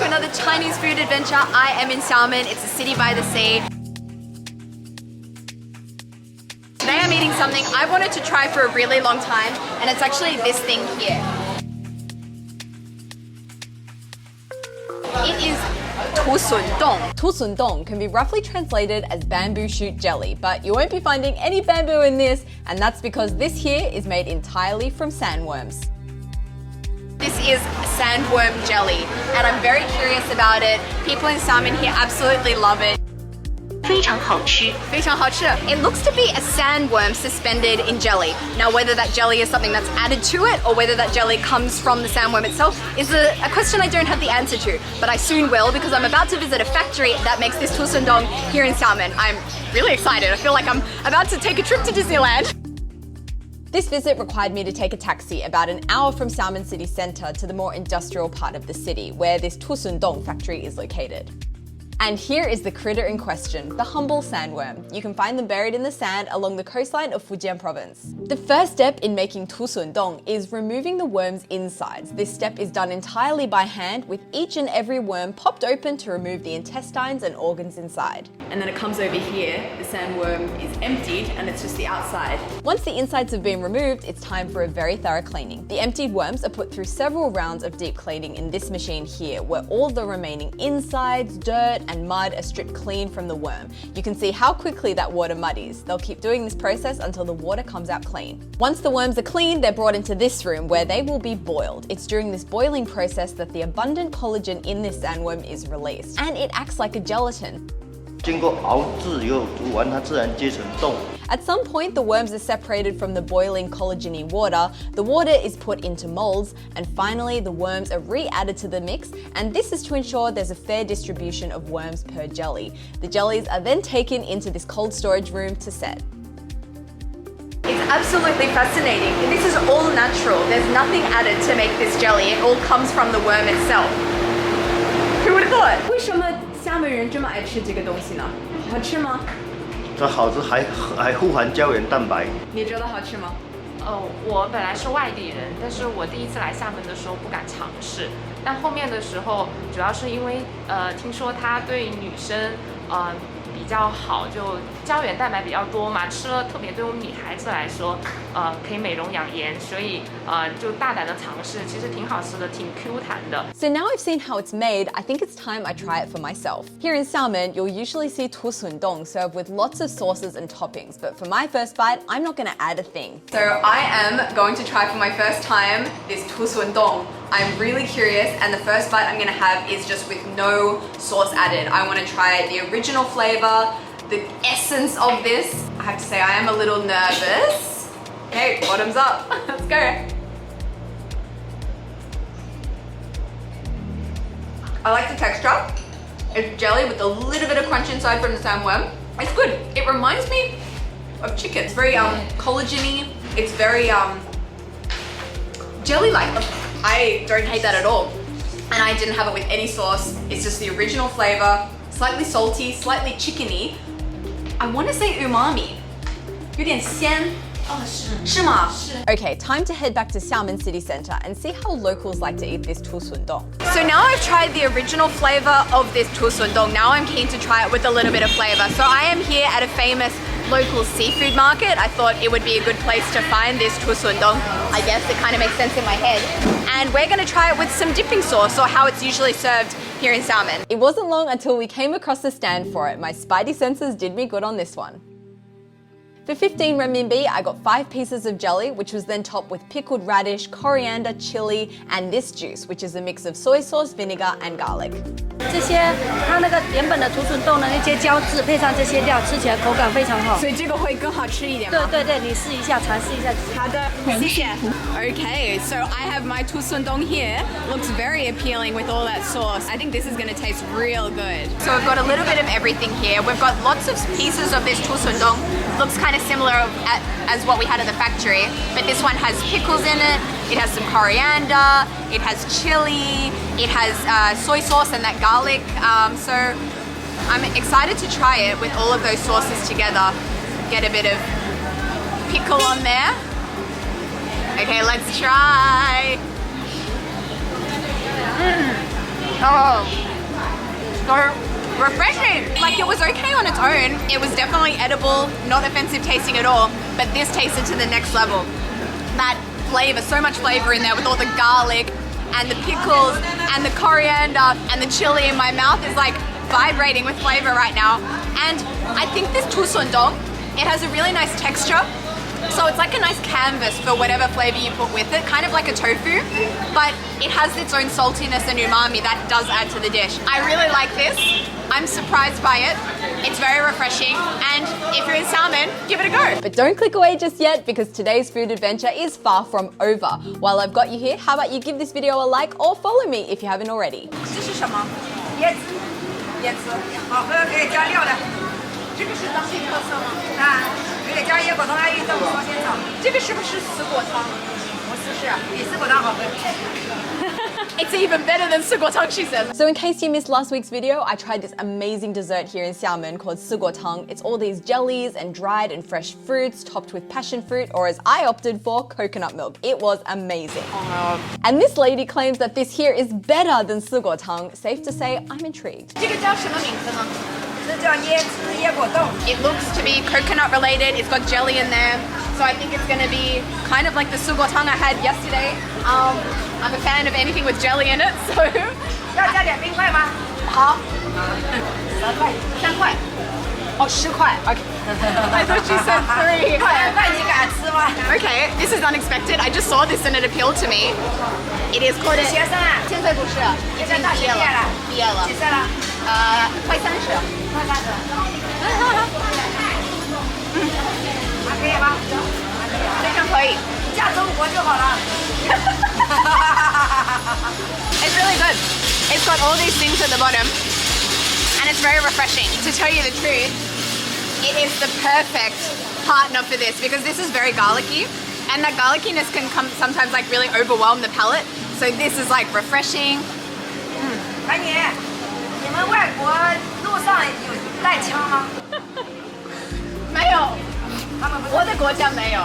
another Chinese food adventure. I am in Xiamen. It's a city by the sea. Today I'm eating something I wanted to try for a really long time, and it's actually this thing here. It is tusundong. Tusundong can be roughly translated as bamboo shoot jelly, but you won't be finding any bamboo in this, and that's because this here is made entirely from sandworms. This is sandworm jelly, and I'm very curious about it. People in Xiamen here absolutely love it. 非常好吃。非常好吃. It looks to be a sandworm suspended in jelly. Now, whether that jelly is something that's added to it or whether that jelly comes from the sandworm itself is a question I don't have the answer to, but I soon will because I'm about to visit a factory that makes this tusundong here in Xiamen. I'm really excited. I feel like I'm about to take a trip to Disneyland. This visit required me to take a taxi about an hour from Xiamen city centre to the more industrial part of the city, where this tusundong factory is located. And here is the critter in question, the humble sandworm. You can find them buried in the sand along the coastline of Fujian province. The first step in making tusundong is removing the worm's insides. This step is done entirely by hand, with each and every worm popped open to remove the intestines and organs inside. And then it comes over here, the sandworm is emptied and it's just the outside. Once the insides have been removed, it's time for a very thorough cleaning. The emptied worms are put through several rounds of deep cleaning in this machine here, where all the remaining insides, dirt, and mud are stripped clean from the worm. You can see how quickly that water muddies. They'll keep doing this process until the water comes out clean. Once the worms are clean, they're brought into this room where they will be boiled. It's during this boiling process that the abundant collagen in this sandworm is released, and it acts like a gelatin. 经过熬制以后煮完，它自然结成冻。 At some point, the worms are separated from the boiling collagen-y water, the water is put into molds, and finally the worms are re-added to the mix, and this is to ensure there's a fair distribution of worms per jelly. The jellies are then taken into this cold storage room to set. It's absolutely fascinating. This is all natural. There's nothing added to make this jelly. It all comes from the worm itself. Who would have thought? 为什么厦门人这么爱吃这个东西呢？好吃吗？ 它好吃还富含胶原蛋白。你觉得好吃吗？我本来是外地人，但是我第一次来厦门的时候不敢尝试，但后面的时候主要是因为听说它对女生比较好，就胶原蛋白比较多嘛，吃了特别对我们女孩子来说可以美容养颜，所以就大胆的尝试，其实挺好吃的，挺 Q 弹的。 So now I've seen how it's made, I think it's time I try it for myself. Here in Xiamen, you'll usually see tusundong served with lots of sauces and toppings, but for my first bite, I'm not going to add a thing. So I am going to try for my first time this tusundong. I'm really curious, and the first bite I'm going to have is just with no sauce added. I want to try the original flavor, the essence of this. I have to say I am a little nervous. Okay, bottoms up. Let's go. I like the texture. It's jelly with a little bit of crunch inside from the sandworm. It's good. It reminds me of chicken. It's very collagen-y. It's very jelly-like. I don't hate that at all. And I didn't have it with any sauce. It's just the original flavor, slightly salty, slightly chickeny. I want to say umami. 有点鲜。是吗？ Okay, time to head back to Xiamen city centre and see how locals like to eat this tusundong. So now I've tried the original flavor of this tusundong. Now I'm keen to try it with a little bit of flavor. So I am here at a famous local seafood market. I thought it would be a good place to find this tusundong. I guess it kind of makes sense in my head. And we're going to try it with some dipping sauce, or how it's usually served here in Xiamen. It wasn't long until we came across the stand for it. My spidey senses did me good on this one. For 15 renminbi, I got 5 pieces of jelly, which was then topped with pickled radish, coriander, chili, and this juice, which is a mix of soy sauce, vinegar, and garlic. 这些它那个原本的土笋冻的那些胶质，配上这些料，吃起来口感非常好。所以这个会更好吃一点吗？对对对，你试一下，尝试一下。好的，谢谢。Okay, so I have my tusundong here. Looks very appealing with all that sauce. I think this is going to taste real good. So we've got a little bit of everything here. We've got lots of pieces of this tusundong. Looks kind of similar as what we had at the factory, but this one has pickles in it. It has some coriander. It has chili. It has soy sauce and that garlic. So I'm excited to try it with all of those sauces together. Get a bit of pickle on there. Okay, let's try. Oh, so refreshing. Like it was okay on its own. It was definitely edible, not offensive tasting at all. But this tasted to the next level. That flavor, so much flavor in there with all the garlic and the pickles and the coriander and the chili in my mouth is like vibrating with flavor right now. And I think this tusundong, it has a really nice texture. So it's like a nice canvas for whatever flavor you put with it, kind of like a tofu, but it has its own saltiness and umami that does add to the dish. I really like this. I'm surprised by it. It's very refreshing, and if you're in Xiamen, give it a go. But don't click away just yet because today's food adventure is far from over. While I've got you here, how about you give this video a like or follow me if you haven't already. 这是什么？椰子，椰子。好喝可以加料的。这个是当地特色吗？啊，可以加椰果汤、爱玉豆腐、烧仙草。这个是不是四果汤？我试试。比四果汤好喝。It's even better than 四果汤, she says. So in case you missed last week's video, I tried this amazing dessert here in Xiamen called 四果汤. It's all these jellies and dried and fresh fruits topped with passion fruit, or as I opted for, coconut milk. It was amazing. And this lady claims that this here is better than 四果汤. Safe to say, I'm intrigued. 这个叫什么名字呢？这叫椰果冻。 It looks to be coconut related. It's got jelly in there. So I think it's going to be kind of like the 四果汤 I had yesterday. I'm a fan of anything with jelly in it, so 要加点冰块吗？好3块。 3块 哦10块 Okay. I thought you said 3. 2块你敢吃吗？ Okay, this is unexpected. I just saw this and it appealed to me. It is called 学生啊，现在不是已经大学毕业了。毕业了几岁了？快30快30。还可以吗？非常可以嫁中国就好了。It's really good. It's got all these things at the bottom and it's very refreshing. To tell you the truth, it is the perfect partner for this because this is very garlicky and that garlickiness can come sometimes like really overwhelm the palate. So this is like refreshing. 美女，你们外国路上有带枪吗？没有，他们不是我的国家没有，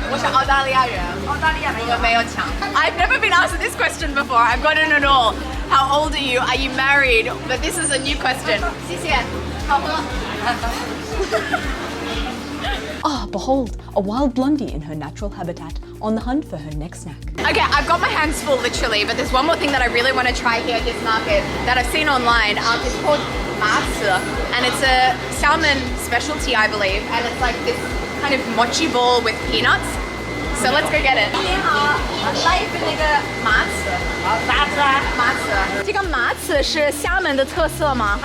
我是澳大利亚人。澳大利亚没有我们没有枪。I've never been asked this question before. I've gotten it all. How old are you? Are you married? But this is a new question. 谢谢，好喝。 Ah, behold, a wild blondie in her natural habitat, on the hunt for her next snack. Okay, I've got my hands full literally, but there's one more thing that I really want to try here at this market that I've seen online. It's called matsu, and it's a Xiamen specialty, I believe, and it's like this kind of mochi ball with peanuts. So let's go get it. 你好，来一份那个麻糍。啥吃啊？麻糍。这个麻糍是厦门的特色吗？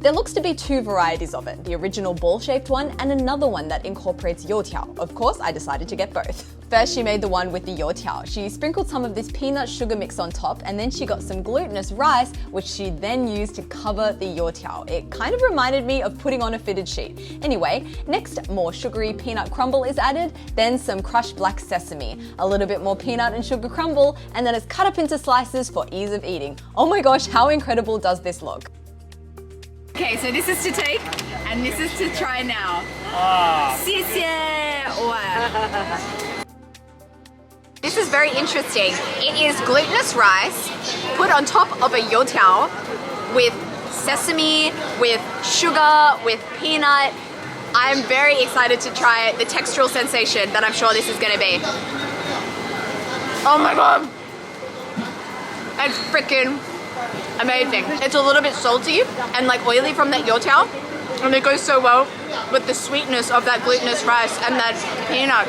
There looks to be two varieties of it, the original ball-shaped one and another one that incorporates youtiao. Of course, I decided to get both. First, she made the one with the youtiao. She sprinkled some of this peanut sugar mix on top, and then she got some glutinous rice, which she then used to cover the youtiao. It kind of reminded me of putting on a fitted sheet. Anyway, next, more sugary peanut crumble is added, then some crushed black sesame, a little bit more peanut and sugar crumble, and then it's cut up into slices for ease of eating. Oh my gosh, how incredible does this look? Okay, so this is to take, and this is to try now. 谢谢。哇。This is very interesting. It is glutinous rice put on top of a youtiao with sesame, with sugar, with peanut. I'm very excited to try the textural sensation that I'm sure this is going to be. Oh my god. It's freaking amazing. It's a little bit salty and like oily from that youtiao, and it goes so well with the sweetness of that glutinous rice and that peanut.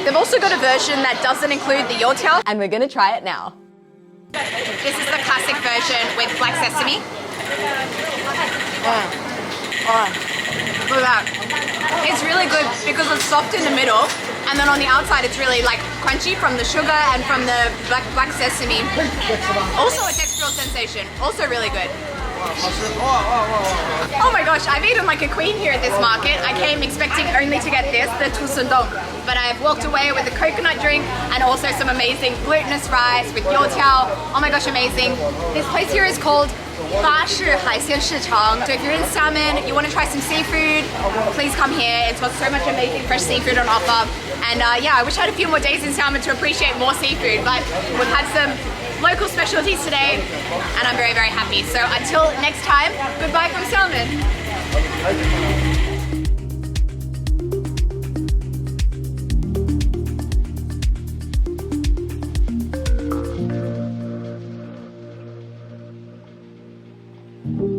They've also got a version that doesn't include the youtiao. And we're gonna try it now. This is the classic version with black sesame. Look at that. It's really good because it's soft in the middle, and then on the outside it's really like crunchy from the sugar and from the black sesame. Also a textural sensation. Also really good. Oh my gosh, I've eaten like a queen here at this market. I came expecting only to get this, the tusundong, but I've walked away with a coconut drink and also some amazing glutinous rice with youtiao. Oh my gosh, amazing. This place here is called 巴士海鲜市场. So if you're in Xiamen, you want to try some seafood, please come here. It's got so much amazing fresh seafood on offer. And yeah, I wish I had a few more days in Xiamen to appreciate more seafood, but we've had some local specialties today, and I'm very, very happy. So until next time, goodbye from Xiamen. Thank you.